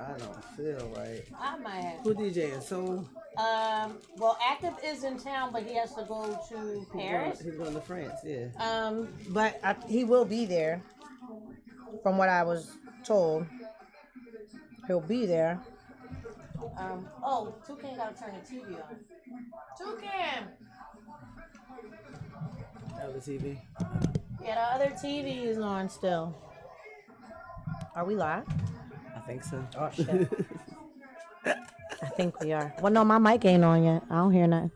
I don't feel right. I might have. Who DJing? So Well, Active is in town, but he has to go to Paris. he's going to France. Yeah. But he will be there. From what I was told, he'll be there. Toucan gotta turn the TV on. Toucan. That was TV. Yeah, the other TV is on still. Are we live? I think so. Oh shit. I think we are. Well, no, my mic ain't on yet. I don't hear nothing.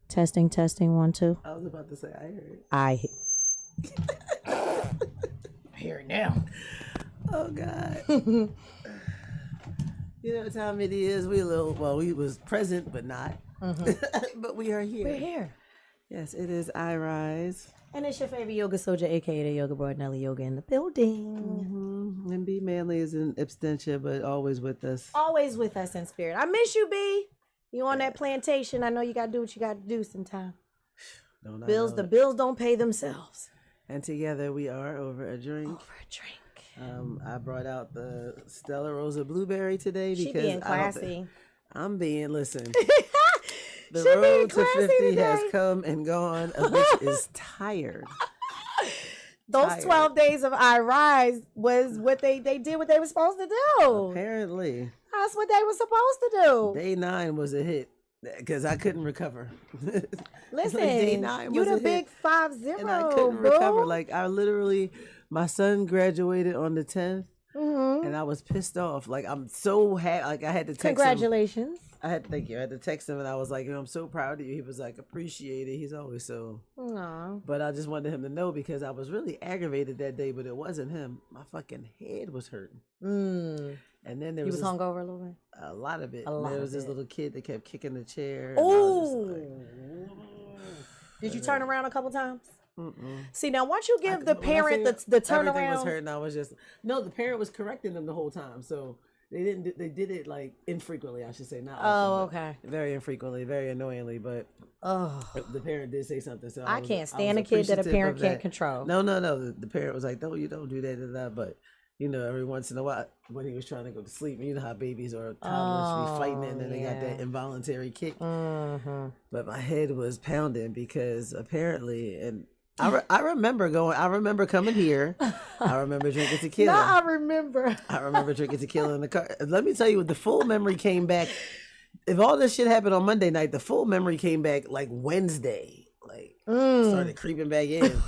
Testing, 1, 2. I was about to say I heard. I hear it now. Oh God. You know what time it is? We was present but not. But we are here. We're here. Yes, it is Irize. And it's your favorite yoga soldier, aka the yoga board Nelly Yoga in the building. And B Manley is in absentia, but always with us. Always with us in spirit. I miss you, B. You on that plantation. I know you gotta do what you gotta do sometime. The bills don't pay themselves. And together we are over a drink. Over a drink. I brought out the Stella Rosa Blueberry today because she being classy. I'm being, listen. The she road to 50 today. has come and gone. A bitch is tired. Those 12 days of Irize was what they did what they were supposed to do. Apparently. That's what they were supposed to do. Day 9 was a hit because I couldn't recover. Listen, day 9 you was the a big hit, 5-0, and I couldn't recover. Like I literally, my son graduated on the 10th. And I was pissed off. Like I'm so happy. Like I had to text Congratulations. him. Thank you. I had to text him, and I was like, I'm so proud of you. He was like, appreciate it. He's always so. Aww. But I just wanted him to know because I was really aggravated that day, but it wasn't him. My fucking head was hurting. And then there was hungover a little bit. A lot of it. There was this little kid that kept kicking the chair. Oh. Did you turn around a couple times? See, now once you give the parent the turnaround, everything was hurting. I was just the parent was correcting them the whole time, so they did it like infrequently, I should say, not often, okay, very infrequently, very annoyingly, but the parent did say something, so I can't stand a kid that a parent can't control. No, the parent was like, no, you don't do that, but you know, every once in a while when he was trying to go to sleep, you know how babies or toddlers be fighting and then they got that involuntary kick. But my head was pounding because apparently, and I remember coming here. I remember drinking tequila. I remember drinking tequila in the car. Let me tell you what the full memory came back. If all this shit happened on Monday night, the full memory came back like Wednesday. Like started creeping back in.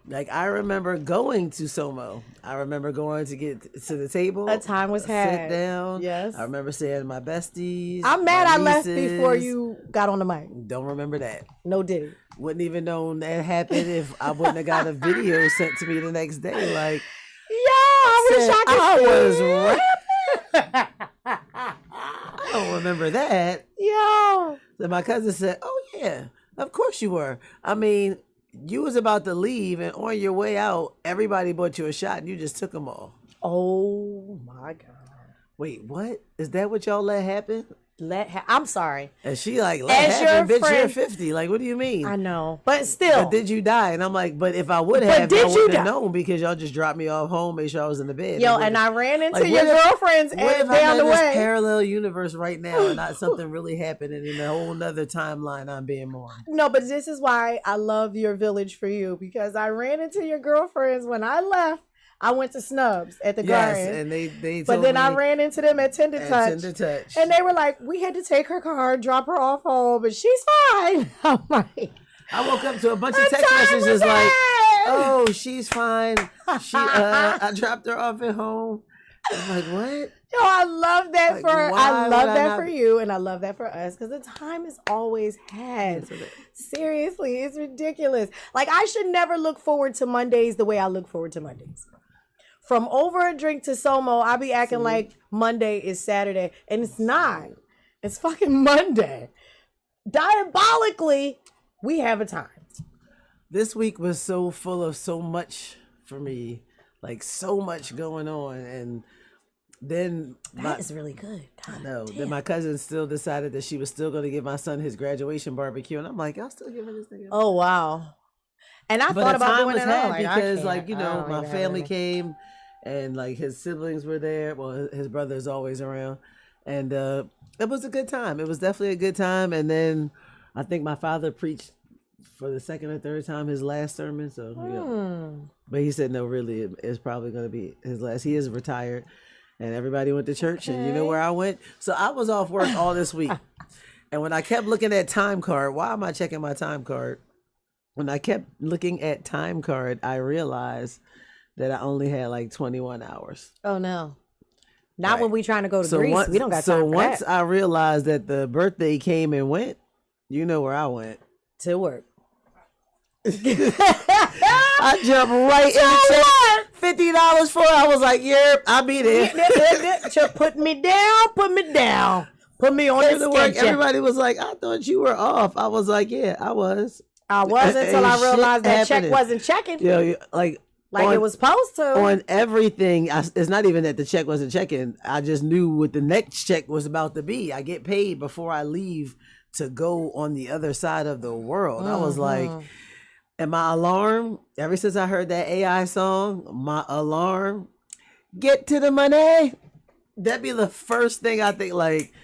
Like I remember going to Somo. I remember going to get to the table. That time was had. Sit down. Yes. I remember saying my besties. I'm mad I left before you got on the mic. Don't remember that. No diddy. Wouldn't even known that happened if I wouldn't have got a video sent to me the next day. Like, I wish I was rapping. I don't remember that. Yo. Then my cousin said, "Oh yeah, of course you were. I mean, you was about to leave, and on your way out, everybody bought you a shot, and you just took them all." Oh my God. Wait, what? Is that what y'all let happen? I'm sorry. And she like, let happen, bitch, you're 50. Like, what do you mean? I know. But still. But did you die? And I'm like, but if I would have, I wouldn't have known because y'all just dropped me off home, made sure I was in the bed. Yo, and I ran into your girlfriends and down the way. This parallel universe right now and not something really happening in a whole nother timeline I'm being mourned. No, but this is why I love your village for you, because I ran into your girlfriends when I left. I went to Snubs at the garden. Yes, and they but then I ran into them at Tender Touch. And they were like, we had to take her car, drop her off home, but she's fine. I'm like, I woke up to a bunch of text messages like, oh, she's fine. I dropped her off at home. I'm like, what? Yo, I love that for you, and I love that for us, because the time is always had. Seriously, it's ridiculous. Like, I should never look forward to Mondays the way I look forward to Mondays. From over a drink to Somo, I be acting like Monday is Saturday, and it's not. It's fucking Monday. Diabolically, we have a time. This week was so full of so much for me, like so much going on, and then that is really good. God, I know. damn. Then my cousin still decided that she was still going to give my son his graduation barbecue, and I'm like, I'll still give this thing. Oh wow! And I thought about doing that because, like, you know, my family came. and like his siblings were there. Well, his brother's always around, and it was a good time. It was definitely a good time. And then I think my father preached for the second or third time his last sermon. So, but he said no, really, it's probably going to be his last. He is retired, and everybody went to church. And you know where I went? So I was off work all this week, and when I kept looking at time card, why am I checking my time card? When I kept looking at time card, I realized that I only had like 21 hours. Oh no. Not when we trying to go to Greece. We don't got time So for once that. I realized that the birthday came and went, you know where I went. To work. I jumped right in the check. $50 for it. I was like, yep, I'll be there. Just put me down. Put me on Came the to work. schedule. Everybody was like, I thought you were off. I was like, yeah, I was. I was until I Ain't realized shit that check happening. wasn't checking Like it was supposed to. On everything, it's not even that the check wasn't checking. I just knew what the next check was about to be. I get paid before I leave to go on the other side of the world. I was like, and my alarm, ever since I heard that AI song, my alarm, get to the money. That'd be the first thing I think, like,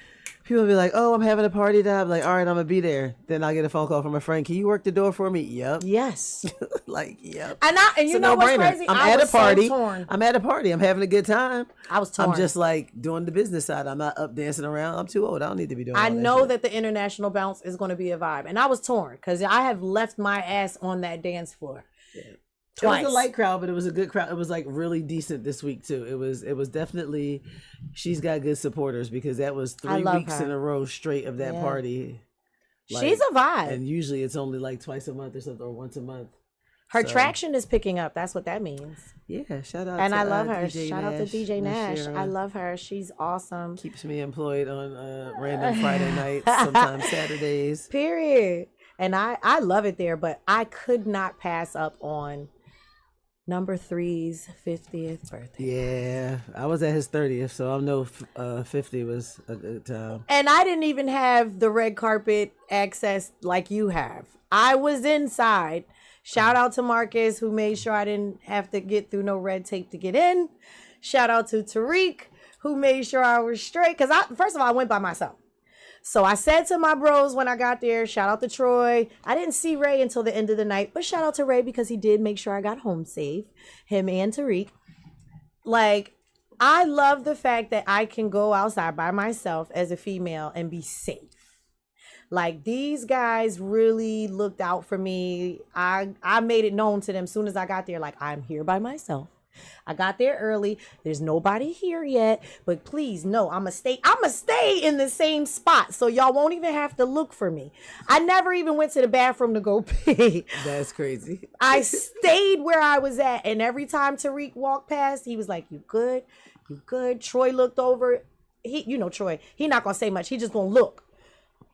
people be like, oh, I'm having a party that I'm like, all right, I'm gonna be there. Then I get a phone call from a friend. Can you work the door for me? Yep. Yes. Like, yep. And you know what's crazy? I'm I at was a party. So torn. I'm at a party. I'm having a good time. I was torn. I'm just like doing the business side. I'm not up dancing around. I'm too old. I don't need to be doing I all that know shit. that the international bounce is going to be a vibe. And I was torn because I have left my ass on that dance floor. Twice. It was a light crowd, but it was a good crowd. It was like really decent this week too. It was definitely, she's got good supporters because that was 3 weeks in a row straight of that party. Like, she's a vibe. And usually it's only like twice a month or something, or once a month. Her traction is picking up. That's what that means. Yeah, shout out and to I love her. DJ Shout out to DJ Nash. Nashira. I love her. She's awesome. Keeps me employed on random Friday nights, sometimes Saturdays. Period. And I love it there, but I could not pass up on number 3's 50th birthday. Yeah, I was at his 30th, so I know 50 was a good time. And I didn't even have the red carpet access like you have. I was inside. Shout out to Marcus, who made sure I didn't have to get through no red tape to get in. Shout out to Tariq, who made sure I was straight. Because first of all, I went by myself. So I said to my bros when I got there, shout out to Troy. I didn't see Ray until the end of the night, but shout out to Ray because he did make sure I got home safe. Him and Tariq. Like, I love the fact that I can go outside by myself as a female and be safe. Like, these guys really looked out for me. I made it known to them as soon as I got there, like, I'm here by myself. I got there early. There's nobody here yet, but please, no, I'ma stay in the same spot, so y'all won't even have to look for me. I never even went to the bathroom to go pee. That's crazy. I stayed where I was at, and every time Tariq walked past, he was like, "You good? You good?" Troy looked over. Troy, he not gonna say much. He just gonna look.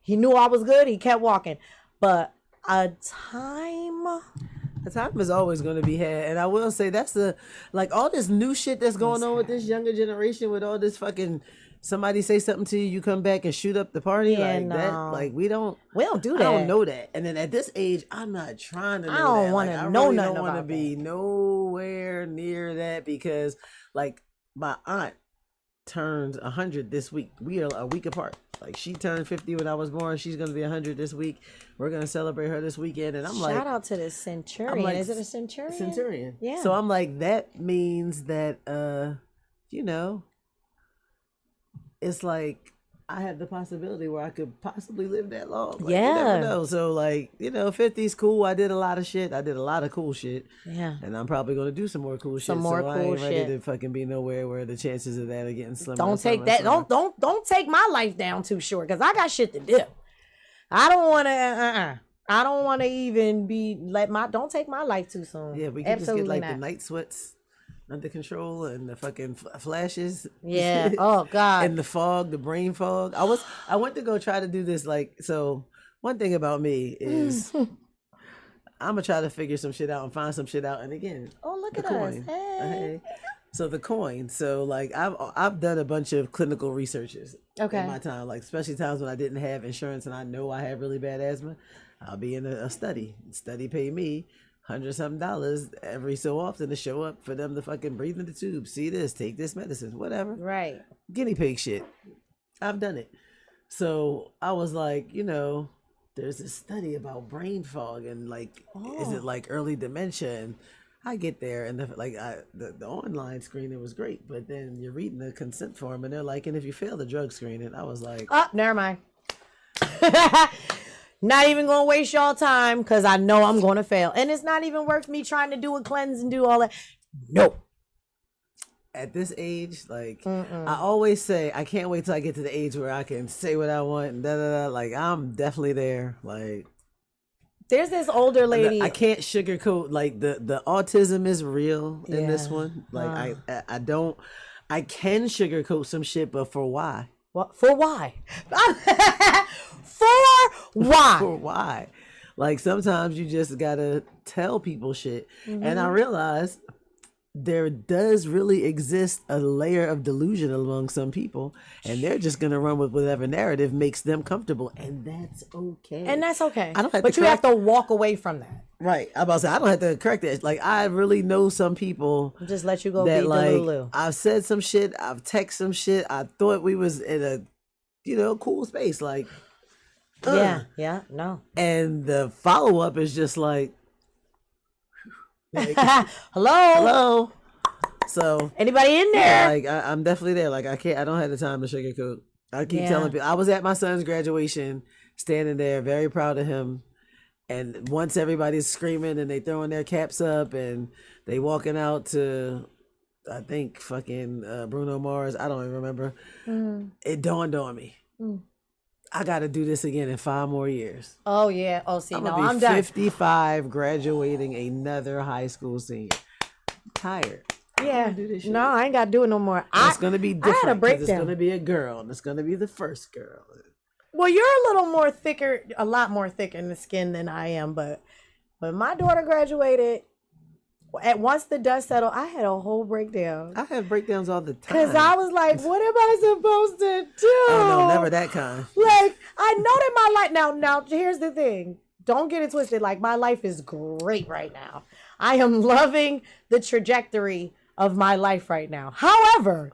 He knew I was good. He kept walking, but a time. The time is always going to be had, and I will say that's all this new shit that's going on with this younger generation, with all this fucking somebody say something to you, you come back and shoot up the party that. Like we don't do that. I don't know that, and then at this age, I'm not trying to. I don't want to know nothing. I don't want to be nowhere near that because, like, my aunt turns 100 this week. We are a week apart. Like, she turned 50 when I was born. She's going to be 100 this week. We're going to celebrate her this weekend. And I'm shout out to the Centurion. Is it a Centurion? Centurion. Yeah. So I'm like, that means that, it's like I have the possibility where I could possibly live that long. Like, yeah. You never know. So, 50's cool. I did a lot of shit. I did a lot of cool shit. Yeah. And I'm probably going to do some more cool shit. I ain't ready to fucking be nowhere where the chances of that are getting slimmer. Don't take that. Don't take my life down too short because I got shit to do. I don't want to. I don't want to even don't take my life too soon. Yeah, we can Absolutely just get not. the night sweats under control and the fucking flashes. Yeah. Oh God. And the fog, the brain fog. I went to go try to do this. So one thing about me is I'm gonna try to figure some shit out and find some shit out. And again, look the at coin. us. Hey. So the coin. So I've done a bunch of clinical researches in my time, especially times when I didn't have insurance and I know I have really bad asthma. I'll be in a study. Study pay me $100-something every so often to show up for them to fucking breathe in the tube. See this, take this medicine, whatever. Right. Guinea pig shit. I've done it. So I was like, there's this study about brain fog and like, is it like early dementia? And I get there and the online screening was great, but then you're reading the consent form and they're like, and if you fail the drug screening, I was like, oh, never mind. Not even gonna waste y'all time because I know I'm gonna fail, and it's not even worth me trying to do a cleanse and do all that. Nope. At this age, like I always say, I can't wait till I get to the age where I can say what I want and da da da. Like I'm definitely there. Like there's this older lady. I can't sugarcoat. Like the autism is real in this one. Like I can sugarcoat some shit, but for why? What for? Why? For why? For why? Like sometimes you just gotta tell people shit, and I realize there does really exist a layer of delusion among some people, and they're just gonna run with whatever narrative makes them comfortable, and that's okay. And that's okay. I don't have but to you have to walk away from that. Right. I'm about to say I don't have to correct it. Like I really know some people just let you go that be like Delulu. I've said some shit, I've texted some shit. I thought we was in a cool space. Like yeah, no. And the follow up is just like hello. So anybody in there? Like I'm definitely there. Like I don't have the time to sugarcoat. I keep telling people I was at my son's graduation, standing there, very proud of him. And once everybody's screaming and they throwing their caps up and they walking out to, I think fucking Bruno Mars. I don't even remember. It dawned on me. I got to do this again in 5 more years. Oh yeah. Oh, see, I'm done. 55, graduating another high school senior. I'm tired. Yeah. No, I ain't got to do it no more. It's going to be different. I had a breakdown. It's going to be a girl, and it's going to be the first girl. Well, you're a little more thicker, a lot more thick in the skin than I am, but when my daughter graduated, once the dust settled, I had a whole breakdown. I have breakdowns all the time. Because I was like, what am I supposed to do? Oh, no, never that kind. Like, I know that my life, now, here's the thing. Don't get it twisted. Like, my life is great right now. I am loving the trajectory of my life right now. However,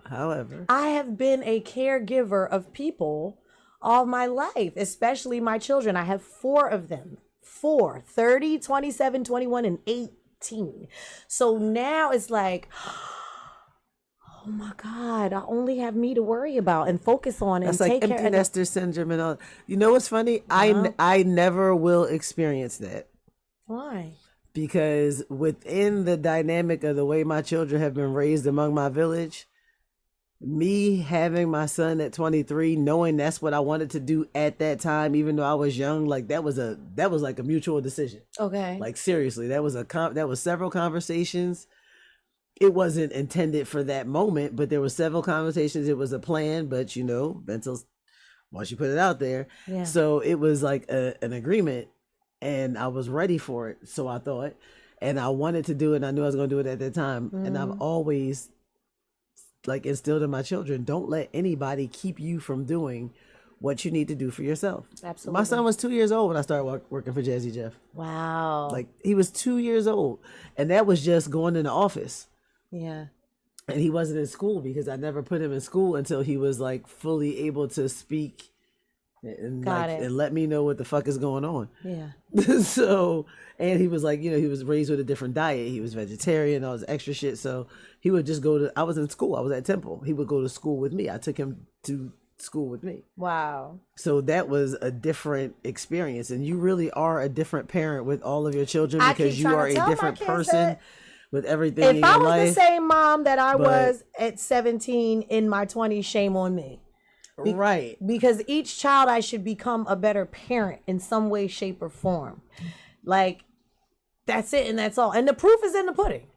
I have been a caregiver of people all my life, especially my children. I have 4 of them. 30, 27, 21, and 18. So now it's like, oh my God, I only have me to worry about and focus on and That's take like care. empty nester syndrome and all. You know what's funny? I never will experience that. Why? Because within the dynamic of the way my children have been raised among my village, me having my son at 23, knowing that's what I wanted to do at that time, even though I was young, like that was like a mutual decision. Okay. Like seriously, that was several conversations. It wasn't intended for that moment, but there were several conversations. It was a plan, but mental, once you put it out there. Yeah. So it was like an agreement, and I was ready for it. So I thought, and I wanted to do it. And I knew I was going to do it at that time. Mm-hmm. And I've always like instilled in my children, don't let anybody keep you from doing what you need to do for yourself. Absolutely. My son was 2 years old when I started working for Jazzy Jeff. Wow. Like he was 2 years old, and that was just going in the office. Yeah. And he wasn't in school because I never put him in school until he was like fully able to speak and let me know what the fuck is going on. Yeah. So, and he was like, he was raised with a different diet. He was vegetarian, all this extra shit. So he would just I was in school. I was at Temple. He would go to school with me. I took him to school with me. Wow. So that was a different experience. And you really are a different parent with all of your children because you are a different person with everything in your life. If I was the same mom that I was at 17 in my 20s, shame on me. Right. Because each child I should become a better parent in some way, shape, or form. Like, that's it and that's all. And the proof is in the pudding.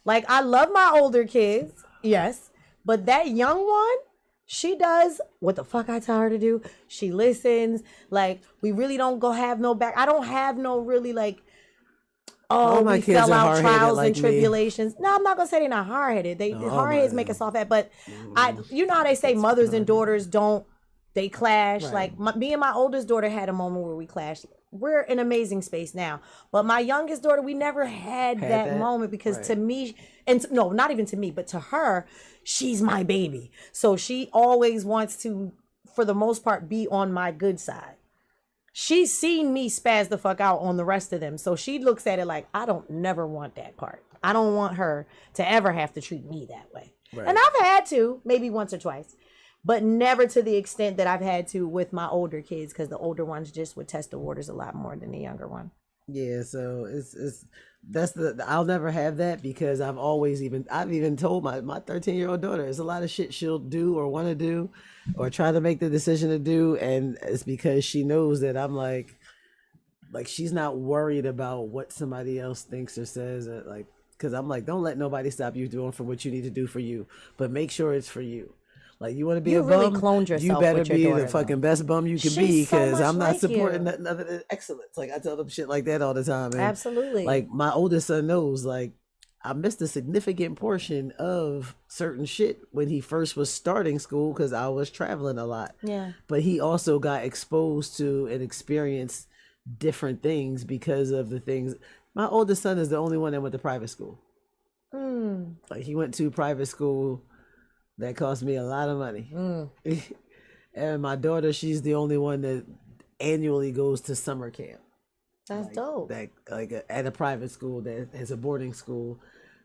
Like, I love my older kids, yes. But that young one, she does what the fuck I tell her to do. She listens. Like, we really don't have no back. I don't have no really like, all my kids fell out trials and tribulations. Me. No, I'm not gonna say they're not hard-headed. Hard-heads make us soft-headed. But you know how they say mothers and daughters they clash. Right. Like me and my oldest daughter had a moment where we clashed we're in amazing space now. But my youngest daughter, we never had that moment because to me, no, not even to me, but to her, she's my baby. So she always wants to, for the most part, be on my good side. She's seen me spaz the fuck out on the rest of them. So she looks at it like, I don't never want that part. I don't want her to ever have to treat me that way. Right. And I've had to, maybe once or twice, but never to the extent that I've had to with my older kids, because the older ones just would test the waters a lot more than the younger one. Yeah, so I'll never have that because I've even told my 13-year-old daughter there's a lot of shit she'll do or want to do or try to make the decision to do, and it's because she knows that I'm like she's not worried about what somebody else thinks or says, like, because I'm like, don't let nobody stop you doing for what you need to do for you, but make sure it's for you. Like, you want to be a bum, cloned yourself, you better be the fucking best bum you can be, because I'm not supporting nothing other than excellence. Like, I tell them shit like that all the time. And absolutely. Like, my oldest son knows, like, I missed a significant portion of certain shit when he first was starting school because I was traveling a lot. Yeah. But he also got exposed to and experienced different things because of the things. My oldest son is the only one that went to private school. Like, he went to private school that cost me a lot of money. And my daughter, she's the only one that annually goes to summer camp. That's dope. At a private school that has a boarding school,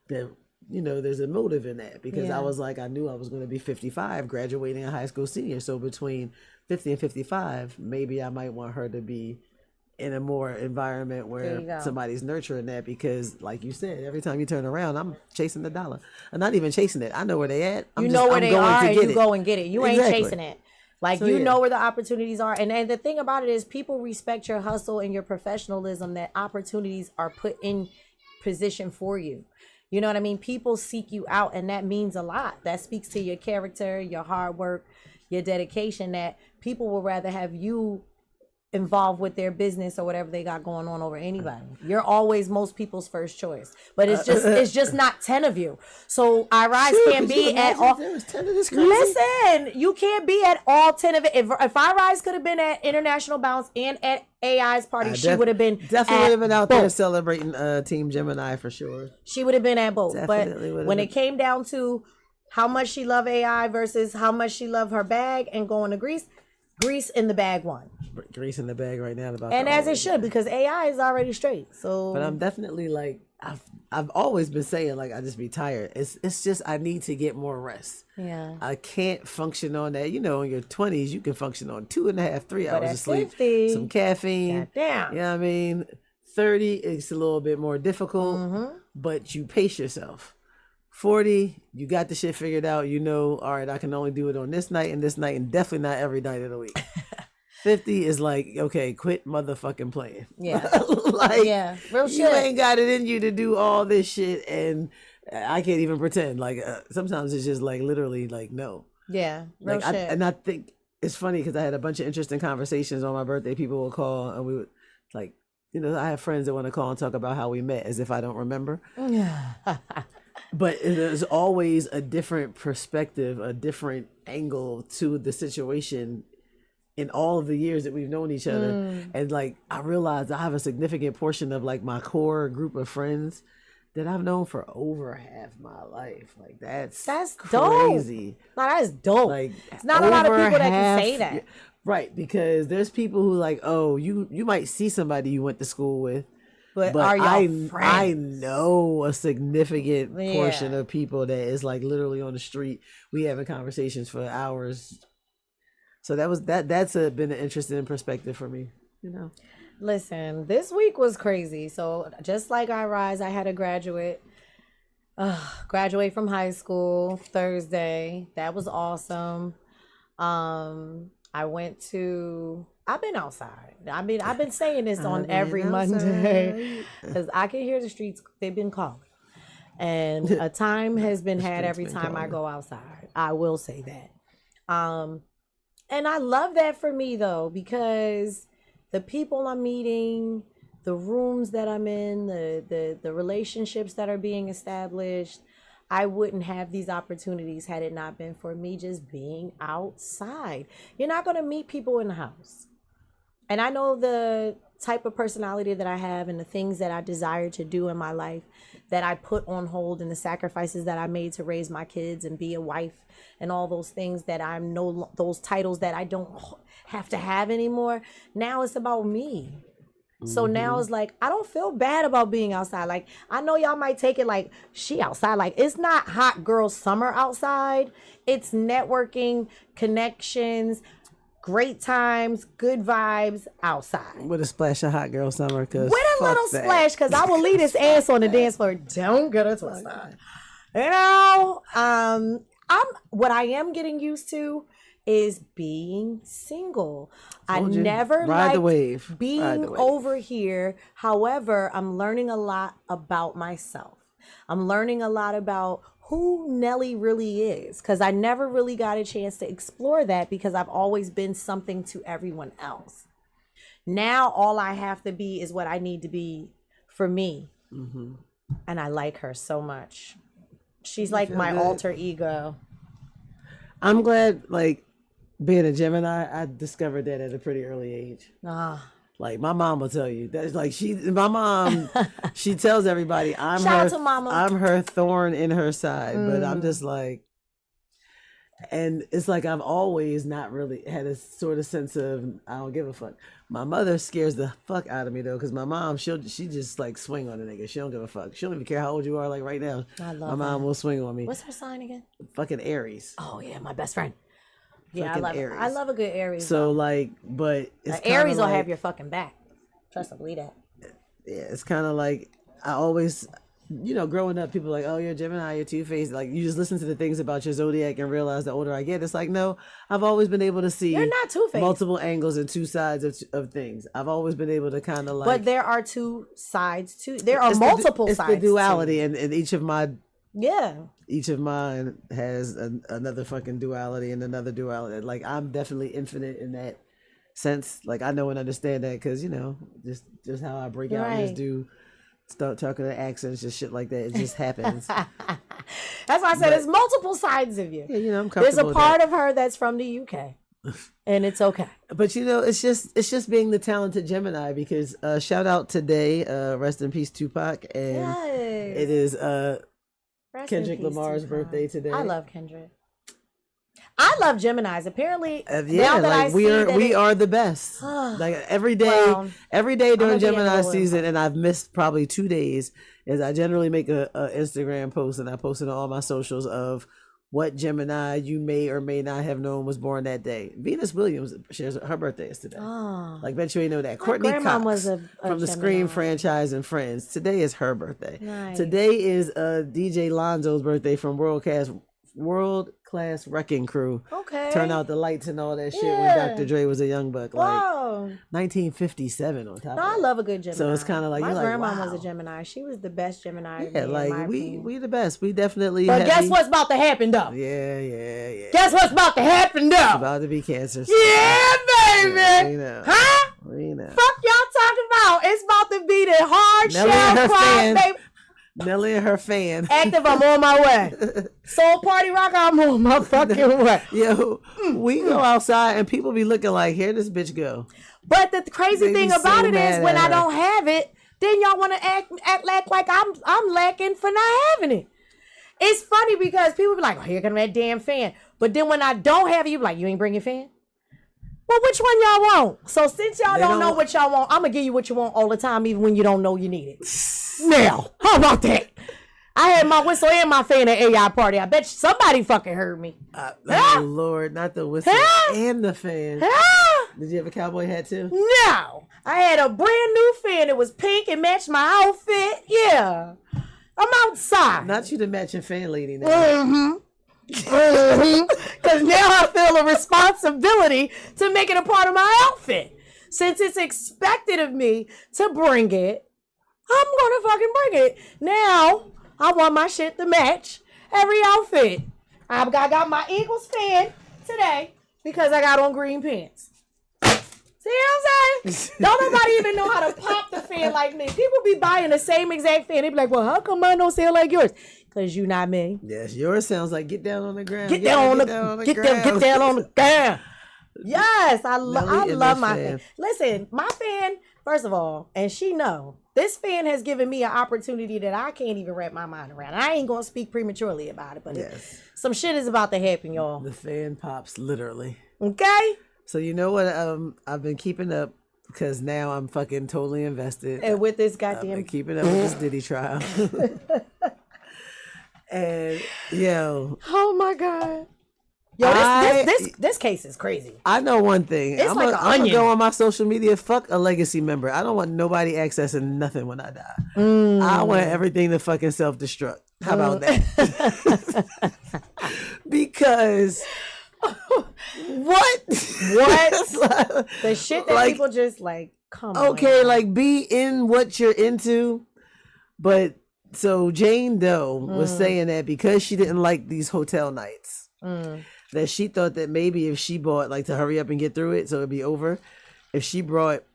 that, you know, there's a motive in that, because I was like, I knew I was going to be 55 graduating a high school senior. So between 50 and 55, maybe I might want her to be in a more environment where somebody's nurturing that, because like you said, every time you turn around, I'm chasing the dollar. I'm not even chasing it. I know where they at. You know where they are, and you go and get it. You ain't chasing it. Like, so, you know where the opportunities are. And the thing about it is, people respect your hustle and your professionalism, that opportunities are put in position for you. You know what I mean? People seek you out, and that means a lot. That speaks to your character, your hard work, your dedication, that people will rather have you involved with their business or whatever they got going on over anybody. You're always most people's first choice, but it's just not 10 of you. So Irize can't be at all. There was 10 of this crazy? Listen, you can't be at all 10 of it. If Irize could have been at International Bounce and at AI's party, she would have been definitely would have been out there celebrating Team Gemini for sure. She would have been at both. Definitely, but when it came down to how much she loved AI versus how much she loved her bag and going to Greece in the bag won. Grease in the bag right now. And as it should, because AI is already straight. So, but I'm definitely like, I've always been saying, like, I just be tired. It's just I need to get more rest. Yeah. I can't function on that. You know, in your 20s, you can function on 2.5, 3 hours of sleep, 50, some caffeine. Goddamn. You know what I mean? 30, it's a little bit more difficult, but you pace yourself. 40, you got the shit figured out. You know, all right, I can only do it on this night, and definitely not every night of the week. 50 is like, okay, quit motherfucking playing. Yeah. Like, real shit. You ain't got it in you to do all this shit, and I can't even pretend. Like, sometimes it's just like, literally, like, no. Yeah, real like, shit. And I think it's funny because I had a bunch of interesting conversations on my birthday. People will call, and we would, like, you know, I have friends that want to call and talk about how we met, as if I don't remember. But there's always a different perspective, a different angle to the situation in all of the years that we've known each other. And like, I realized I have a significant portion of like my core group of friends that I've known for over half my life. Like, that's crazy. Dope. No, that's dope. Like, it's not a lot of people that can say that. Right, because there's people who like, oh, you might see somebody you went to school with, but are y'all friends? I know a significant portion of people that is like literally on the street. We having conversations for hours. So that's been an interesting perspective for me, you know. Listen, this week was crazy. So just like Irize, I had a graduate from high school Thursday. That was awesome. I've been outside. I've been saying this on every Monday because I can hear the streets. They've been calling, and a time has been had every time I go outside. I will say that. And I love that for me though, because the people I'm meeting, the rooms that I'm in, the relationships that are being established, I wouldn't have these opportunities had it not been for me just being outside. You're not going to meet people in the house. And I know the type of personality that I have and the things that I desire to do in my life that I put on hold and the sacrifices that I made to raise my kids and be a wife and all those things that I'm those titles that I don't have to have anymore. Now it's about me. So now it's like, I don't feel bad about being outside. Like, I know y'all might take it like, she outside. Like, it's not hot girl summer outside. It's networking, connections, great times, good vibes outside. With a splash of hot girl summer. With a little splash, because I will leave this ass on the dance floor. Don't get it twisted. You know, what I am getting used to is being single. I never liked being over here. However, I'm learning a lot about myself. I'm learning a lot about who Nelly really is, because I never really got a chance to explore that because I've always been something to everyone else. Now all I have to be is what I need to be for me. And I like her so much. She's like my alter ego. I'm glad, like, being a Gemini, I discovered that at a pretty early age. Like, my mom will tell you that's like my mom she tells everybody I'm her thorn in her side. But I'm just like, and it's like I've always not really had a sort of sense of I don't give a fuck. My mother scares the fuck out of me though, because my mom she just like swing on a nigga. She don't give a fuck. She don't even care how old you are. Like right now, my mom will swing on me. What's her sign again? Fucking Aries. Oh yeah, my best friend. Yeah, Aries. I love a good Aries. So though. Like, but it's Aries will have your fucking back. Trust and believe that. Yeah, it's kind of like I always, you know, growing up, people are like, oh, you're Gemini, you're two-faced. Like, you just listen to the things about your zodiac and realize the older I get, it's like, no, I've always been able to see you're not two-faced. Multiple angles and two sides of things. I've always been able to kind of like. But there are two sides too. There are multiple sides. It's the duality, and each of my. Yeah. Each of mine has another fucking duality and another duality. Like, I'm definitely infinite in that sense. Like, I know and understand that because, you know, just how I break out and just start talking to accents, just shit like that. It just happens. That's why I said there's multiple sides of you. Yeah, you know, I'm comfortable. There's a part of her that's from the UK. And it's okay. But you know, it's just being the talented Gemini because shout out today, rest in peace Tupac, and it is Kendrick Lamar's birthday today. I love Kendrick. I love Geminis. Apparently, yeah, like we are the best. Like every day during Gemini season, and I've missed probably 2 days. Is I generally make a Instagram post, and I post it on all my socials of what Gemini you may or may not have known was born that day. Venus Williams shares her birthday is today. Like, bet you ain't know that. Courtney Cox was a from the Gemini. Scream franchise and Friends. Today is her birthday. Nice. Today is DJ Lonzo's birthday from World Class Wrecking Crew. Okay. Turn out the lights and all that shit when Dr. Dre was a young buck. Like, wow. 1957 on top of I love a good Gemini. So it's kind of like, my grandma wow. was a Gemini. She was the best Gemini. Yeah, like we the best. We definitely. But guess what's about to happen though? Yeah. Guess what's about to happen though? It's about to be cancer. Yeah, baby. Yeah, we know. Huh? We know. Fuck y'all talking about? It's about to be the hard Nelly shell crowd, baby. Nelly and her fan. Active, I'm on my way. Soul Party Rock, I'm on my fucking way. Yo, we go outside and people be looking like, here this bitch go. But the crazy thing about it is when I don't have it, then y'all want to act like I'm lacking for not having it. It's funny because people be like, oh, here comes that damn fan. But then when I don't have it, you be like, you ain't bring your fan? Well, which one y'all want? So since y'all don't know what y'all want, I'm going to give you what you want all the time, even when you don't know you need it. Now, how about that? I had my whistle and my fan at AI party. I bet somebody fucking heard me. Oh, Lord, not the whistle and the fan. Did you have a cowboy hat too? No. I had a brand new fan. It was pink and matched my outfit. Yeah. I'm outside. Not you the matching fan lady now. Mm-hmm. Because now I feel a responsibility to make it a part of my outfit. Since it's expected of me to bring it, I'm gonna fucking bring it. Now I want my shit to match every outfit. I got my Eagles fan today because I got on green pants. See what I'm saying? Don't nobody even know how to pop the fan like me. People be buying the same exact fan. They be like, well, how come mine don't sound like yours? Because you not me. Yes, yours sounds like get down on the ground. Get down on the ground. Yes, I love my fan. Listen, my fan, First of all, and she know, this fan has given me an opportunity that I can't even wrap my mind around. I ain't gonna speak prematurely about it, but some shit is about to happen, y'all. The fan pops, literally. Okay? So you know what? I've been keeping up because now I'm fucking totally invested. And with this goddamn... I've been keeping up with this Diddy trial. And, yo. Oh, my God. Yo, this case is crazy. I know one thing. It's I'm like an gonna onion. go on my social media. Fuck a legacy member. I don't want nobody accessing nothing when I die. I want everything to fucking self-destruct. How about that? Because what? The shit that people just like, come on. Okay, like be in what you're into. But so Jane Doe was saying that because she didn't like these hotel nights. That she thought that maybe if she bought, like, to hurry up and get through it so it'd be over, if she brought,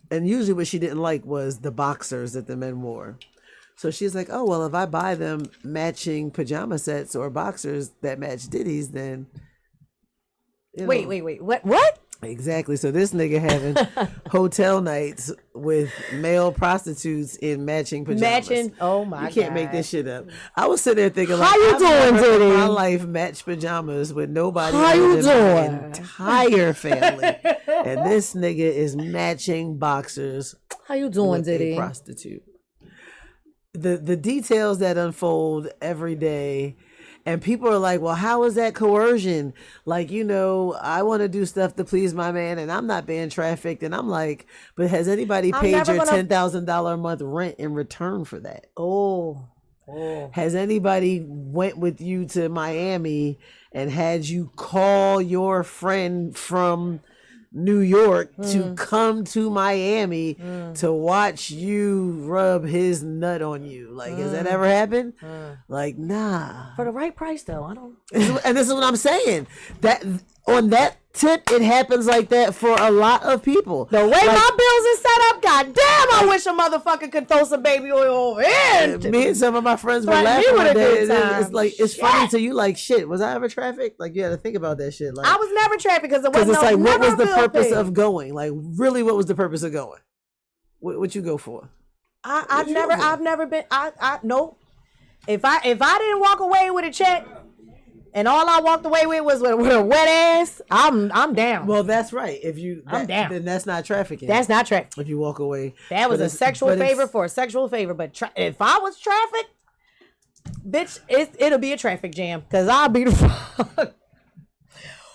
and usually what she didn't like was the boxers that the men wore. So she's like, oh, well, if I buy them matching pajama sets or boxers that match Diddy's, then... Wait, what? Exactly. So this nigga having hotel nights with male prostitutes in matching pajamas. Oh my God. You can't make this shit up. I was sitting there thinking, how you doing, Diddy? In my life matched pajamas with nobody. How you doing? My entire family. And this nigga is matching boxers. How you doing, with Diddy? A prostitute. The details that unfold every day. And people are like, well, how is that coercion? Like, you know, I want to do stuff to please my man and I'm not being trafficked. And I'm like, but has anybody paid your $10,000 a month rent in return for that? Oh. Has anybody went with you to Miami and had you call your friend from New York to come to Miami to watch you rub his nut on you? Like, has that ever happened? Like, nah. For the right price, though. I don't. And this is what I'm saying. That on that tip, it happens like that for a lot of people. The way my bills is set up, goddamn, I wish a motherfucker could throw some baby oil over here. Me and some of my friends were laughing one day. It's like, it's funny to you, like, shit, was I ever trafficked? Like, you had to think about that shit. Like, I was never trafficked because it wasn't. It's like, what was the purpose of going? Like, really, what was the purpose of going? What you go for? I've never been. Nope. If I didn't walk away with a check, and all I walked away with was with a wet ass, I'm down. Well, that's right. I'm down. Then that's not trafficking. That's not trafficking. If you walk away. That was a sexual favor for a sexual favor. But if I was trafficked, bitch, it'll be a traffic jam. Because I'll be the fuck.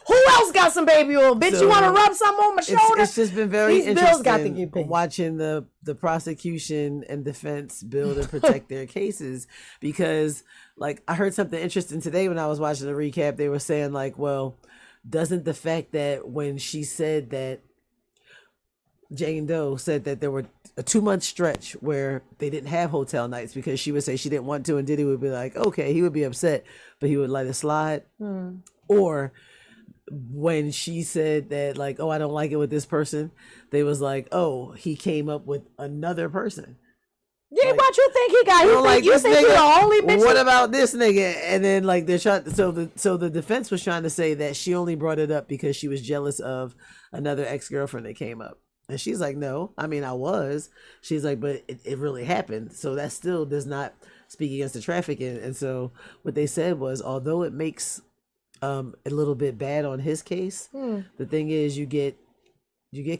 Who else got some baby oil? Bitch, so, you want to rub something on my shoulder? It's just been very interesting watching the prosecution and defense build and protect their cases. Because, like, I heard something interesting today when I was watching the recap. They were saying, like, well, doesn't the fact that when she said that, Jane Doe said that there were a 2-month stretch where they didn't have hotel nights because she would say she didn't want to, and Diddy would be like, okay, he would be upset, but he would let it slide. Or when she said that, like, oh, I don't like it with this person, they was like, oh, he came up with another person. Yeah, like, what you think he got? You think you're the only bitch? What about this nigga? And then, like, they're trying. So the defense was trying to say that she only brought it up because she was jealous of another ex-girlfriend that came up. And she's like, no, I mean, I was. She's like, but it really happened. So that still does not speak against the trafficking. And so what they said was, although it makes a little bit bad on his case, the thing is you get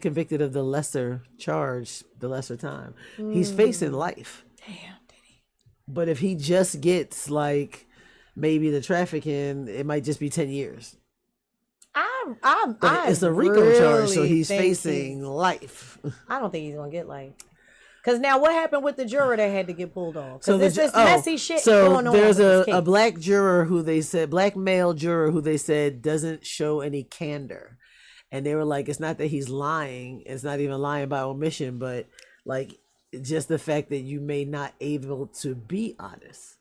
convicted of the lesser charge, the lesser time. He's facing life. Damn, Diddy. But if he just gets, like, maybe the trafficking, it might just be 10 years. It's a RICO really charge, so he's facing life. I don't think he's gonna get life. Because now what happened with the juror that had to get pulled off? Because this is messy shit going on. There's a black juror black male juror who they said doesn't show any candor. And they were like, it's not that he's lying. It's not even lying by omission, but, like, just the fact that you may not able to be honest.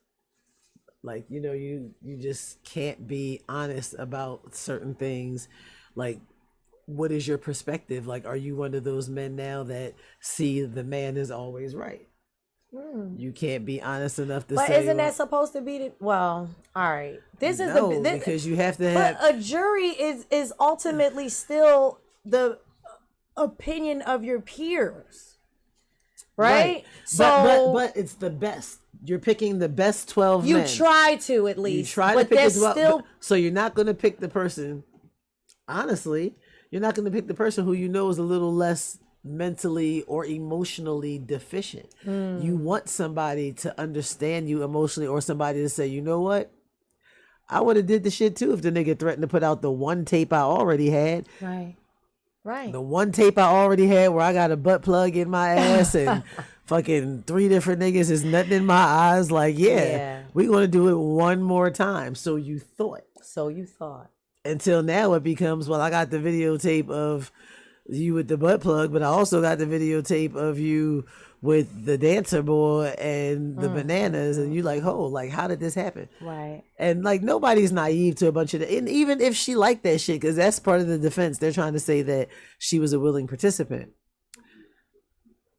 Like, you know, you just can't be honest about certain things. Like, what is your perspective? Like, are you one of those men now that see the man is always right? You can't be honest enough to say. But isn't that supposed to be the? Well, all right. Because you have to have. But a jury is ultimately still the opinion of your peers. right? So, but it's the best. You're picking the best 12 you men. try to at least. You try to pick as well. So you're not going to pick the person. Honestly, you're not going to pick the person who you know is a little less mentally or emotionally deficient. You want somebody to understand you emotionally, or somebody to say, you know what? I would have did the shit too if the nigga threatened to put out the one tape I already had. Right. The one tape I already had where I got a butt plug in my ass and fucking 3 different niggas is nothing in my eyes. Like, yeah. We're going to do it one more time. So you thought. Until now it becomes, well, I got the videotape of you with the butt plug, but I also got the videotape of you with the dancer boy and the bananas, and you like, oh, like, how did this happen? Right. And like, nobody's naive to a bunch of and even if she liked that shit, because that's part of the defense, they're trying to say that she was a willing participant.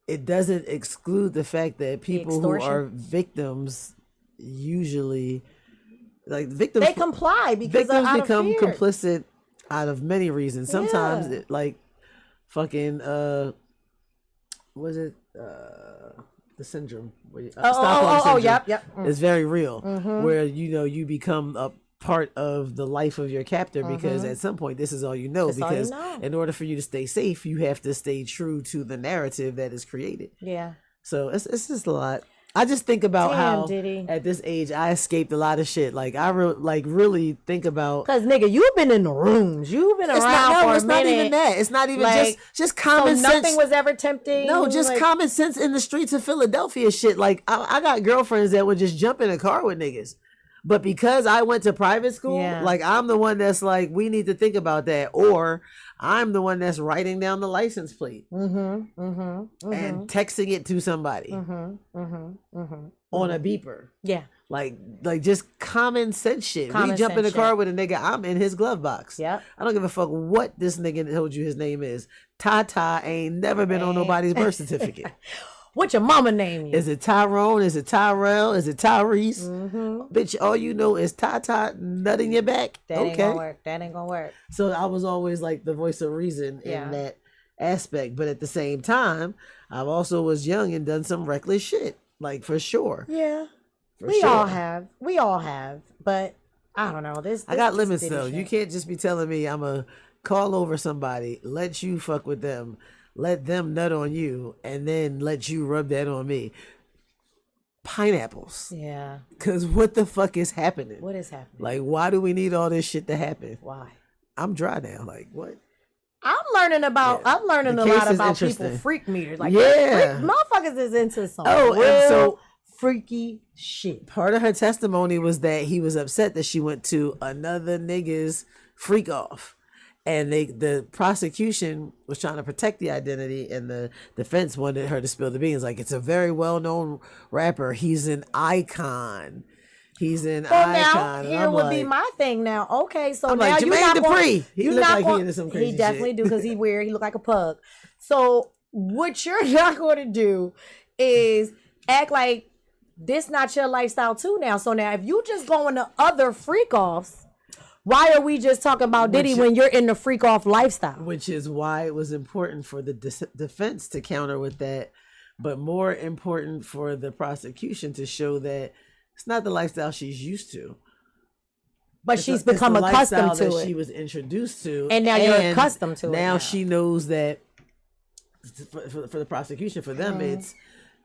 It doesn't exclude the fact that people who are victims usually, like, victims, they comply because victims out become of fear. complicit out of many reasons. Sometimes it, like fucking was it the syndrome where Stockholm syndrome yep. is very real, where you become a part of the life of your captor because at some point this is all you know. That's because all you know. In order for you to stay safe, you have to stay true to the narrative that is created. Yeah. So it's just a lot. I just think about how Diddy. At this age I escaped a lot of shit. Like I really think about, because nigga, you've been in the rooms, you've been around for a minute. It's not even that. It's not even like, just common so sense. Nothing was ever tempting. No, just like, common sense in the streets of Philadelphia shit. Like I got girlfriends that would just jump in a car with niggas. But because I went to private school, like I'm the one that's like, we need to think about that. Or I'm the one that's writing down the license plate and texting it to somebody on a beeper. Yeah. Like just common sense shit. We jump in the car with a nigga, I'm in his glove box. Yeah. I don't give a fuck what this nigga told you his name is. Tata ain't never been on nobody's birth certificate. What your mama name you? Is it Tyrone? Is it Tyrell? Is it Tyrese? Bitch, all you know is Tata nut in your back. That ain't gonna work. That ain't gonna work. So I was always like the voice of reason in that aspect. But at the same time, I also was young and done some reckless shit. Like, for sure. Yeah. We all have. But I don't know. This I got limits though. Shit. You can't just be telling me I'm a call over somebody, let you fuck with them, let them nut on you, and then let you rub that on me. Pineapples. Yeah. Because what the fuck is happening? What is happening? Like, why do we need all this shit to happen? Why? I'm dry now. Like, what? I'm learning a lot about people freak meters. Like, motherfuckers is into some real freaky shit. Part of her testimony was that he was upset that she went to another nigga's freak off. And the prosecution was trying to protect the identity, and the defense wanted her to spill the beans. Like, it's a very well-known rapper. He's an icon. Now, here would be my thing now. Okay, so I'm now like, you're Jermaine not Dupri. He looked like going, he into some crazy He definitely shit. do, because he look like a pug. So what you're not going to do is act like this not your lifestyle too now. So now if you just going to other freak-offs, why are we just talking about Diddy when you're in the freak off lifestyle? Which is why it was important for the defense to counter with that, but more important for the prosecution to show that it's not the lifestyle she's used to. But she's become accustomed to it. She was introduced to, and now you're accustomed to it. Now she knows that for the prosecution, for them,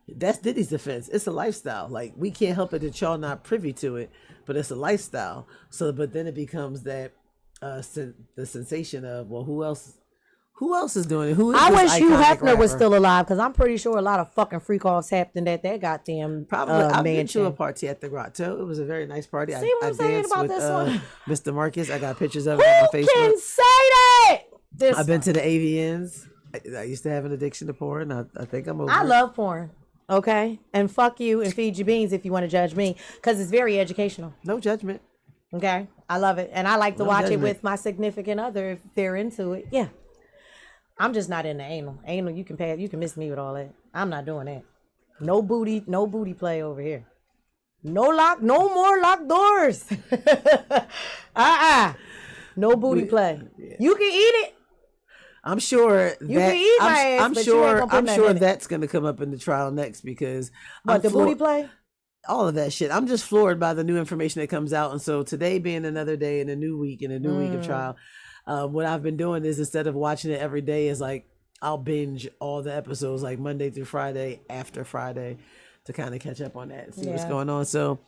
that's Diddy's defense. It's a lifestyle. Like, we can't help it that y'all not privy to it, but it's a lifestyle. So, but then it becomes that the sensation of, well, who else is doing it? Who is I this wish Hugh Hefner rapper? was still alive, because I'm pretty sure a lot of fucking freak offs happened at that goddamn Probably. I've been mansion. to a party at the Grotto. It was a very nice party. See what I'm saying danced about with this one? Mr. Marcus. I got pictures of it on my Who Facebook. can say that? I've been to the AVNs. I used to have an addiction to porn. I think I'm over I it. love porn. Okay, and fuck you and feed your beans if you want to judge me, because it's very educational. No judgment. Okay, I love it, and I like to watch judgment. it with my significant other if they're into it. Yeah, I'm just not into anal. Anal, you can miss me with all that. I'm not doing that. No booty play over here. No more locked doors. No booty play. You can eat it. I'm sure You can eat my ass, I'm but you ain't sure gonna put I'm nothing sure in it. that's gonna come up in the trial next because What, the booty play? all of that shit. I'm just floored by the new information that comes out. And so today being another day in a new week week of trial, what I've been doing is instead of watching it every day is like I'll binge all the episodes like Monday through Friday after Friday to kind of catch up on that and see what's going on. So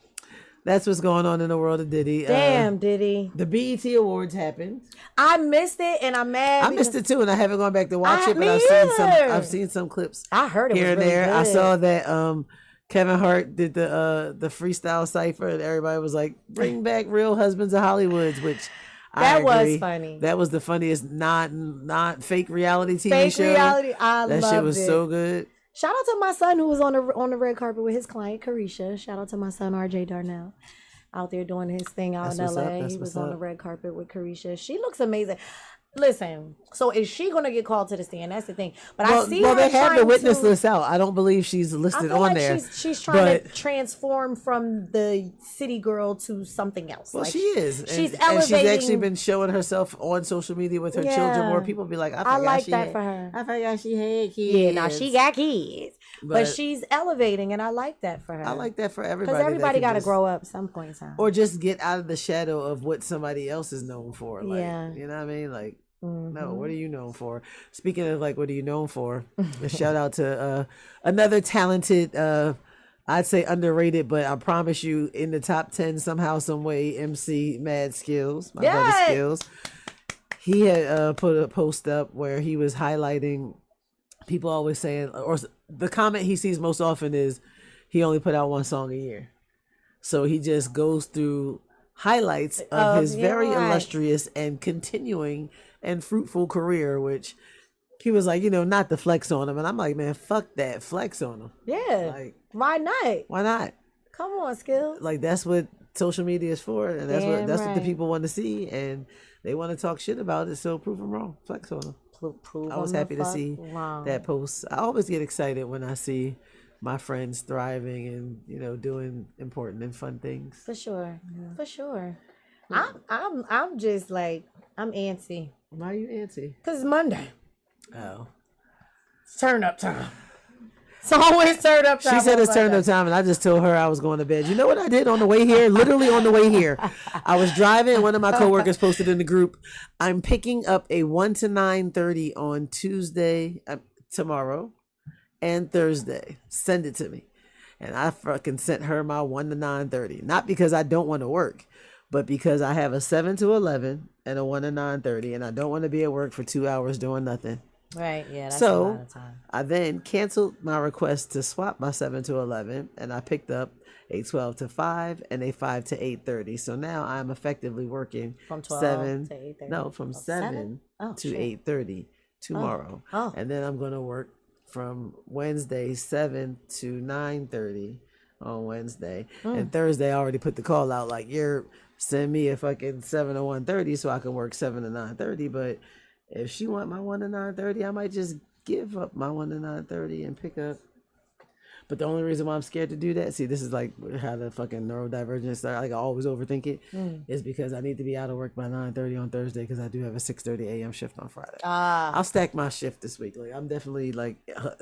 that's what's going on in the world of Diddy. Damn, Diddy. The BET Awards happened. I missed it and I'm mad. I missed it too, and I haven't gone back to watch it, but I've seen some clips. I heard it here was and really there. good. I saw that Kevin Hart did the freestyle cipher, and everybody was like, "Bring back Real Husbands of Hollywoods," which that agree. was funny. That was the funniest not fake reality TV fake show. reality. That shit was so good. Shout out to my son who was on the red carpet with his client Carisha. Shout out to my son RJ Darnell. Out there doing his thing out in LA. He was on the red carpet with Carisha. She looks amazing. Listen, so is she gonna get called to the stand? That's the thing. But I see her they have the witness to, list out. I don't believe she's listed on there. She's trying to transform from the city girl to something else. Well, like, she is. She's and elevating. she's actually been showing herself on social media with her children. More people be like, I like that for her. I forgot she had kids. Yeah, now she got kids. But she's elevating, and I like that for her. I like that for everybody. Because everybody got to grow up some point in time. Or just get out of the shadow of what somebody else is known for. Like, yeah. You know what I mean? Like, no, what are you known for? Speaking of like, what are you known for? A shout out to another talented, I'd say underrated, but I promise you in the top 10 somehow, some way, MC Mad Skills, my brother Skills. He had put a post up where he was highlighting people always saying, or the comment he sees most often is he only put out one song a year. So he just goes through highlights of his very illustrious and continuing and fruitful career, which he was like, not to flex on him. And I'm like, man, fuck that. Flex on him. Yeah. Like, why not? Why not? Come on, Skills. Like, that's what social media is for. And that's what the people want to see. And they want to talk shit about it. So prove them wrong. Flex on them. I was happy to see that post. I always get excited when I see my friends thriving and doing important and fun things. For sure. I'm just like, I'm antsy. Why are you antsy? Because it's Monday. Oh. It's turn up time. It's always turn up time. She said it's turn up time, and I just told her I was going to bed. You know what I did on the way here? Literally on the way here. I was driving, and one of my coworkers posted in the group, I'm picking up a 1 to 9:30 on Tuesday, tomorrow, and Thursday. Send it to me. And I fucking sent her my 1 to 9:30. Not because I don't want to work, but because I have a 7 to 11 and a 1 to 9:30, and I don't want to be at work for 2 hours doing nothing. Right, yeah, that's a lot of time. I then canceled my request to swap my 7 to 11, and I picked up a 12 to 5 and a 5 to 8:30. So now I'm effectively working from 12 to 8:30. No, from 7 to 8:30 tomorrow. And then I'm going to work from Wednesday 7 to 9:30 on Wednesday. And Thursday I already put the call out like, you're send me a fucking 7 to 1:30 so I can work 7 to 9:30. But if she want my 1 to 9:30, I might just give up my 1 to 9:30 and pick up. But the only reason why I'm scared to do that, see, this is like how the fucking neurodivergence start. Like I always overthink it, is because I need to be out of work by 9:30 on Thursday because I do have a 6:30 a.m. shift on Friday. I'll stack my shift this week. Like I'm definitely like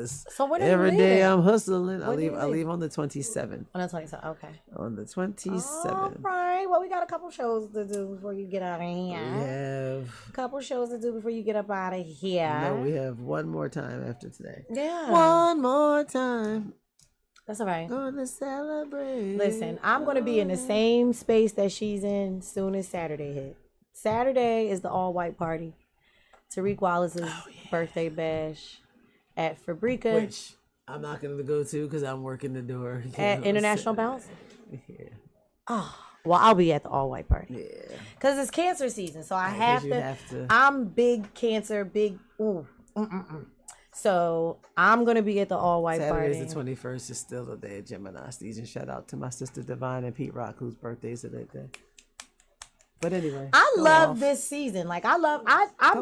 so when every day I'm hustling. I leave on the 27th. On the 27th, okay. On the 27th. All right. Well, we got a couple shows to do before you get out of here. We have a couple shows to do before you get up out of here. No, we have one more time after today. Yeah. One more time. That's all right. Gonna celebrate. Listen, I'm gonna be in the same space that she's in soon as Saturday hit. Saturday is the all-white party. Tariq Wallace's birthday bash at Fabrica. Which I'm not gonna go to because I'm working the door. At International Bounce? Yeah. Oh, well, I'll be at the all-white party. Yeah. Because it's cancer season, so I have to. I'm big cancer, big. So I'm gonna be at the all-white party. Saturday's the 21st is still the day of Gemini season. Shout out to my sister Divine and Pete Rock, whose birthdays are that day. But anyway, I love this season. Like I'm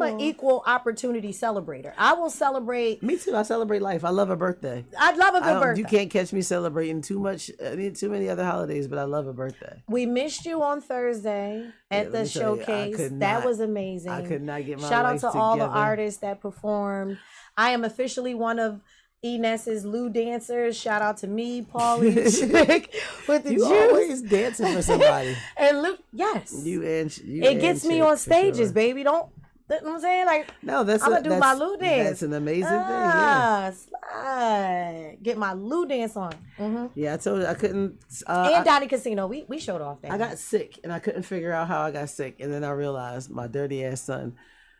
an equal opportunity celebrator. I will celebrate. Me too. I celebrate life. I love a birthday. I love a good birthday. You can't catch me celebrating too many other holidays, but I love a birthday. We missed you on Thursday at the showcase. That was amazing. I could not get my shout out life to together. all the artists that performed. I am officially one of Inez's Lou dancers. Shout out to me, Paulie Chick with the you juice. always dancing for somebody. And Lou, yes, it gets me on stages, baby. Don't. You know what I'm saying? Like, no, I'm gonna do my Lou dance. That's an amazing thing. Yeah, slide. Get my Lou dance on. Mm-hmm. Yeah, I told you I couldn't. And Donnie Casino, we showed off that. I got sick and I couldn't figure out how I got sick, and then I realized my dirty ass son.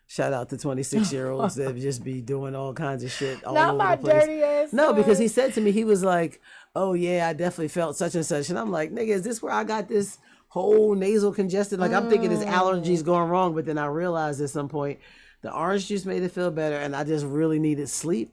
Shout out to 26-year-olds that just be doing all kinds of shit all Not over my the place. dirty ass No, son. because he said to me, he was like, "Oh yeah, I definitely felt such and such," and I'm like, "Nigga, is this where I got this whole nasal congested?" Like I'm thinking his allergies going wrong, but then I realized at some point the orange juice made it feel better, and I just really needed sleep.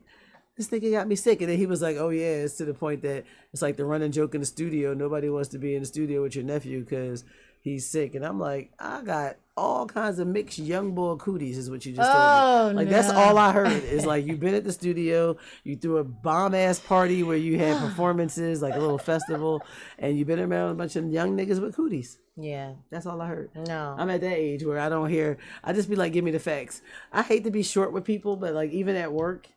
This nigga got me sick, and then he was like, "Oh yeah, it's to the point that it's like the running joke in the studio. Nobody wants to be in the studio with your nephew because he's sick." And I'm like, I got all kinds of mixed young boy cooties is what you just told me. Like that's all I heard is like you've been at the studio, you threw a bomb ass party where you had performances, like a little festival, and you've been around a bunch of young niggas with cooties. Yeah. That's all I heard. No. I'm at that age where I just be like, give me the facts. I hate to be short with people, but like even at work,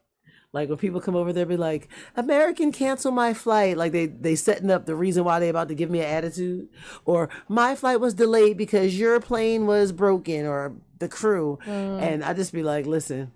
like when people come over, they'll be like, American cancel my flight. Like they setting up the reason why they about to give me an attitude. Or my flight was delayed because your plane was broken or the crew. And I just be like, listen,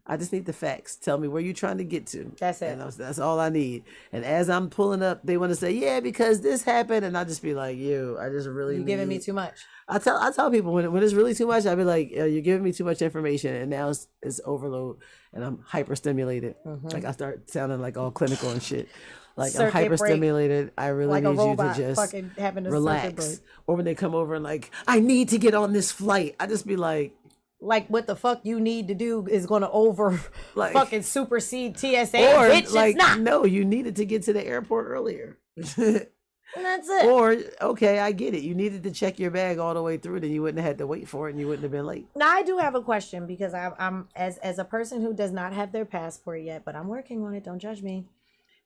I just need the facts. Tell me where you're trying to get to. That's it. And that's all I need. And as I'm pulling up, they want to say, yeah, because this happened. And I just be like, I just really You're giving me too much. I tell people when it's really too much, I be like, you're giving me too much information, and now it's overload, and I'm hyperstimulated. Like I start sounding like all clinical and shit. Like Circuit I'm hyperstimulated. I really like need you to just fucking having a relax. Or when they come over and like, I need to get on this flight, I just be like what the fuck you need to do is gonna fucking supersede TSA. Or Bitch, like, it's not. no, you needed to get to the airport earlier. And that's it. Or, okay, I get it. You needed to check your bag all the way through, then you wouldn't have had to wait for it and you wouldn't have been late. Now, I do have a question because I'm as a person who does not have their passport yet, but I'm working on it. Don't judge me.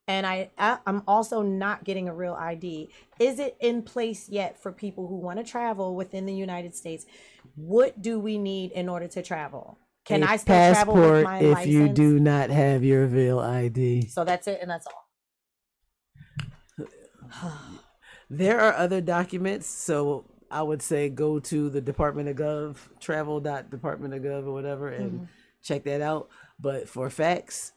And I'm also not getting a real ID. Is it in place yet for people who want to travel within the United States? What do we need in order to travel? Can I still travel with my license? If you do not have your real ID. So that's it and that's all. There are other documents, so I would say go to the Department of Gov, travel.department.gov or whatever, and check that out. But for facts,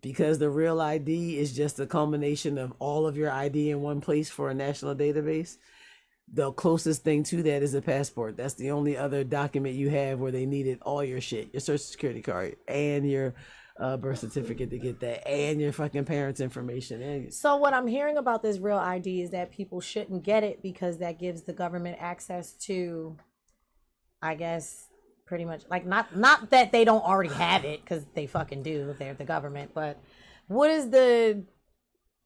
because the real ID is just a culmination of all of your ID in one place for a national database, the closest thing to that is a passport. That's the only other document you have where they needed all your shit, your social security card and your birth certificate to get that, and your fucking parents' information. And so what I'm hearing about this real ID is that people shouldn't get it because that gives the government access to, I guess, pretty much like not that they don't already have it, because they fucking do. They're the government. But what is the,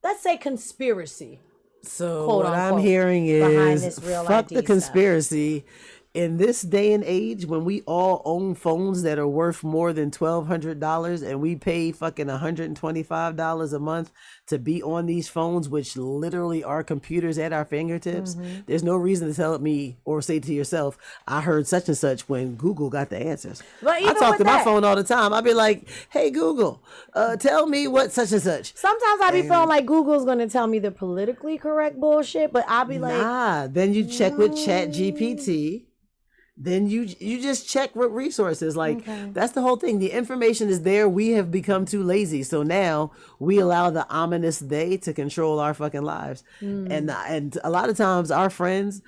let's say, conspiracy? So quote, what unquote, I'm hearing is this real fuck ID the conspiracy. Stuff. In this day and age, when we all own phones that are worth more than $1,200 and we pay fucking $125 a month to be on these phones, which literally are computers at our fingertips, there's no reason to tell me or say to yourself, I heard such and such when Google got the answers. I talk to my phone all the time. I'll be like, hey, Google, tell me what such and such. Sometimes I be feeling like Google's going to tell me the politically correct bullshit, but I'll be like, nah, then you check with ChatGPT. Then you just check what resources. Like, that's the whole thing. The information is there. We have become too lazy. So now we allow the ominous they to control our fucking lives. And a lot of times our friends,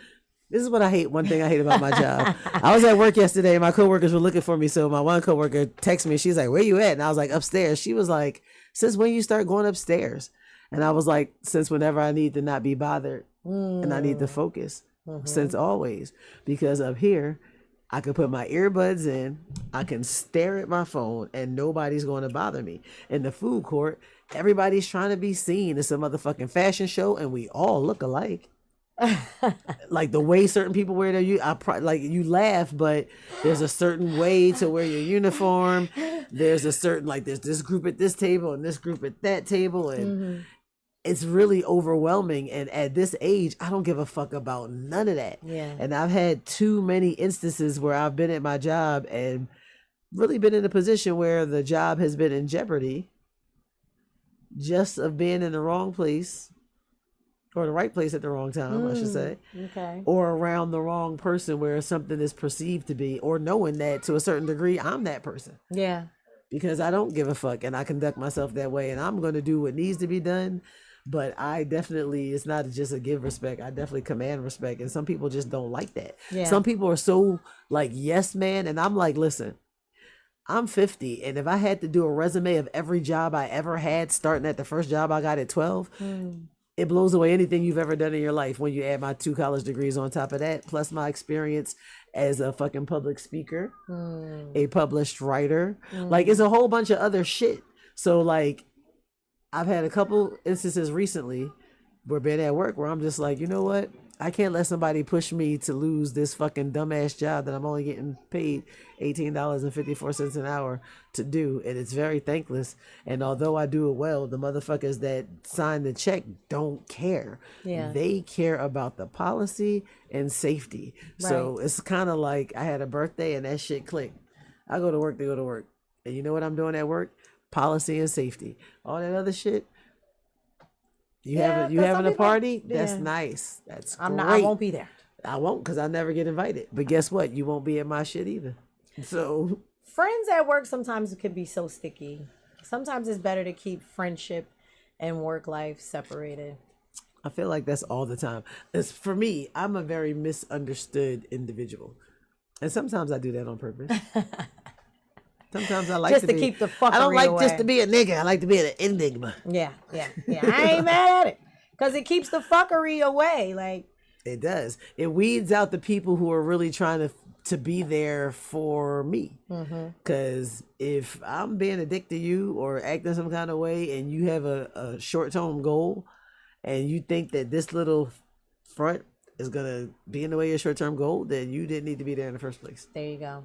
this is what I hate. One thing I hate about my job. I was at work yesterday. My coworkers were looking for me. So my one coworker texted me. She's like, where you at? And I was like, upstairs. She was like, since when you start going upstairs? And I was like, since whenever I need to not be bothered and I need to focus. Since always, because up here I can put my earbuds in, I can stare at my phone and nobody's going to bother me. In the food court, everybody's trying to be seen. It's a motherfucking fashion show and we all look alike. Like the way certain people wear their like you laugh, but there's a certain way to wear your uniform. There's a certain like there's this group at this table and this group at that table, and it's really overwhelming. And at this age, I don't give a fuck about none of that. Yeah. And I've had too many instances where I've been at my job and really been in a position where the job has been in jeopardy just of being in the wrong place. Or the right place at the wrong time, I should say. Okay. Or around the wrong person where something is perceived to be, or knowing that to a certain degree, I'm that person. Yeah. Because I don't give a fuck and I conduct myself that way and I'm going to do what needs to be done. But I definitely, it's not just a give respect. I definitely command respect. And some people just don't like that. Yeah. Some people are so like, yes, man. And I'm like, listen, I'm 50. And if I had to do a resume of every job I ever had, starting at the first job I got at 12, it blows away anything you've ever done in your life when you add my 2 college degrees on top of that, plus my experience as a fucking public speaker, a published writer. Like, it's a whole bunch of other shit. So, like, I've had a couple instances recently where being at work where I'm just like, you know what? I can't let somebody push me to lose this fucking dumbass job that I'm only getting paid $18.54 an hour to do. And it's very thankless. And although I do it well, the motherfuckers that sign the check don't care. Yeah. They care about the policy and safety. Right. So it's kind of like I had a birthday and that shit clicked. I go to work to go to work. And you know what I'm doing at work? Policy and safety. All that other shit. You having a party? That's nice. That's great. I won't be there. I won't because I never get invited. But guess what? You won't be at my shit either. So friends at work sometimes can be so sticky. Sometimes it's better to keep friendship and work life separated. I feel like that's all the time. It's, for me, I'm a very misunderstood individual. And sometimes I do that on purpose. Sometimes I like just to keep the fuckery I don't like away. just to be a nigga. I like to be an enigma. Yeah. I ain't mad at it because it keeps the fuckery away. Like it does. It weeds out the people who are really trying to be there for me. Because if I'm being a dick to you or acting some kind of way, and you have a short-term goal, and you think that this little front is gonna be in the way of your short-term goal, then you didn't need to be there in the first place. There you go.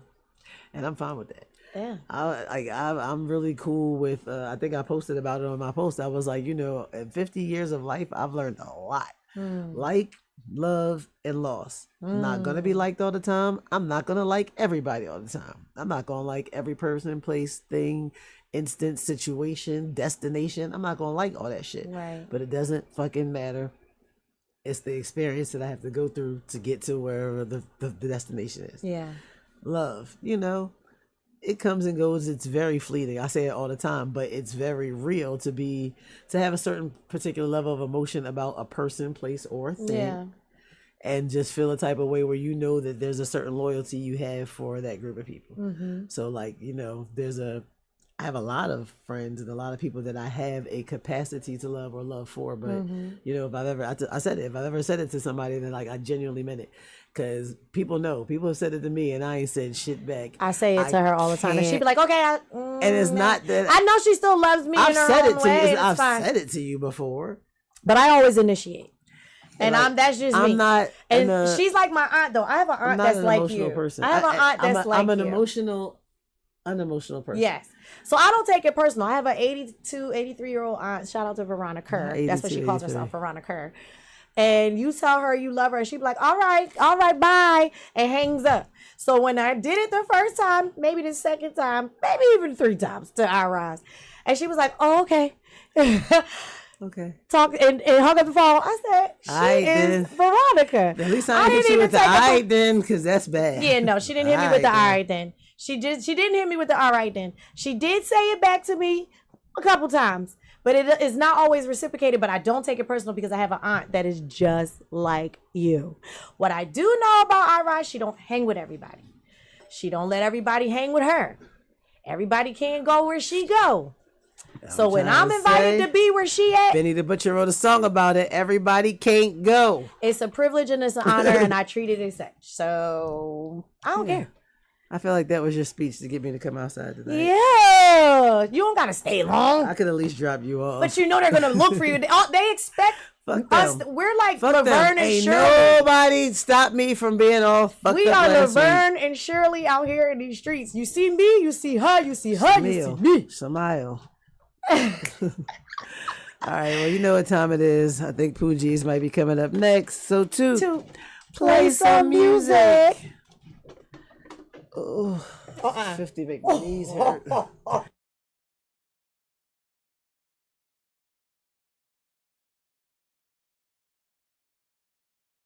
And I'm fine with that. Yeah. I'm really cool with, I think I posted about it on my post. I was like, you know, in 50 years of life, I've learned a lot. Like, love, and loss. I'm not going to be liked all the time. I'm not going to like everybody all the time. I'm not going to like every person, place, thing, instant, situation, destination. I'm not going to like all that shit. Right. But it doesn't fucking matter. It's the experience that I have to go through to get to wherever the destination is. Yeah. Love, you know, it comes and goes. It's very fleeting. I say it all the time, but it's very real to have a certain particular level of emotion about a person, place, or thing. Yeah. And just feel a type of way where you know that there's a certain loyalty you have for that group of people. So like, you know, I have a lot of friends and a lot of people that I have a capacity to love or love for, but you know, if I've ever said it to somebody, then like I genuinely meant it. Because people have said it to me and I ain't said shit back. I say it to her all the time and she'd be like, okay. And it's not that. I know she still loves me in her own way. I've said it to you before. But I always initiate. And like, that's just me. I'm not. And she's like my aunt though. I have an aunt that's like you. Person. I have an aunt that's like you. I'm an unemotional person. Yes. So I don't take it personal. I have an 83-year-old aunt. Shout out to Verona Kerr. That's what she calls herself, Verona Kerr. And you tell her you love her, and she'd be like, all right, bye, and hangs up. So when I did it the first time, maybe the second time, maybe even 3 times to Irize, and she was like, oh, okay. Okay. Talk and hung up the phone. I said, she is Veronica. At least I didn't hit you with the all right then, because that's bad. Yeah, no, she didn't hit me with the all right then. She didn't hit me with the all right then. She did say it back to me a couple times. But it is not always reciprocated, but I don't take it personal because I have an aunt that is just like you. What I do know about Irize, she don't hang with everybody. She don't let everybody hang with her. Everybody can't go where she go. So when I'm invited to be where she at, Benny the Butcher wrote a song about it. Everybody can't go. It's a privilege and it's an honor, and I treat it as such. So I don't care. I feel like that was your speech to get me to come outside tonight. Yeah. You don't got to stay long. I could at least drop you off. But you know they're going to look for you. They expect Fuck Us, them. we're like Fuck Laverne them. and Ain't Shirley. nobody stopped me from being all fucked We up are last Laverne and Shirley out here in these streets. You see me, you see her, you see her, you see me. Smile. All right, well, you know what time it is. I think Poojies might be coming up next. So, to play some music. Oh, 50 make my knees hurt.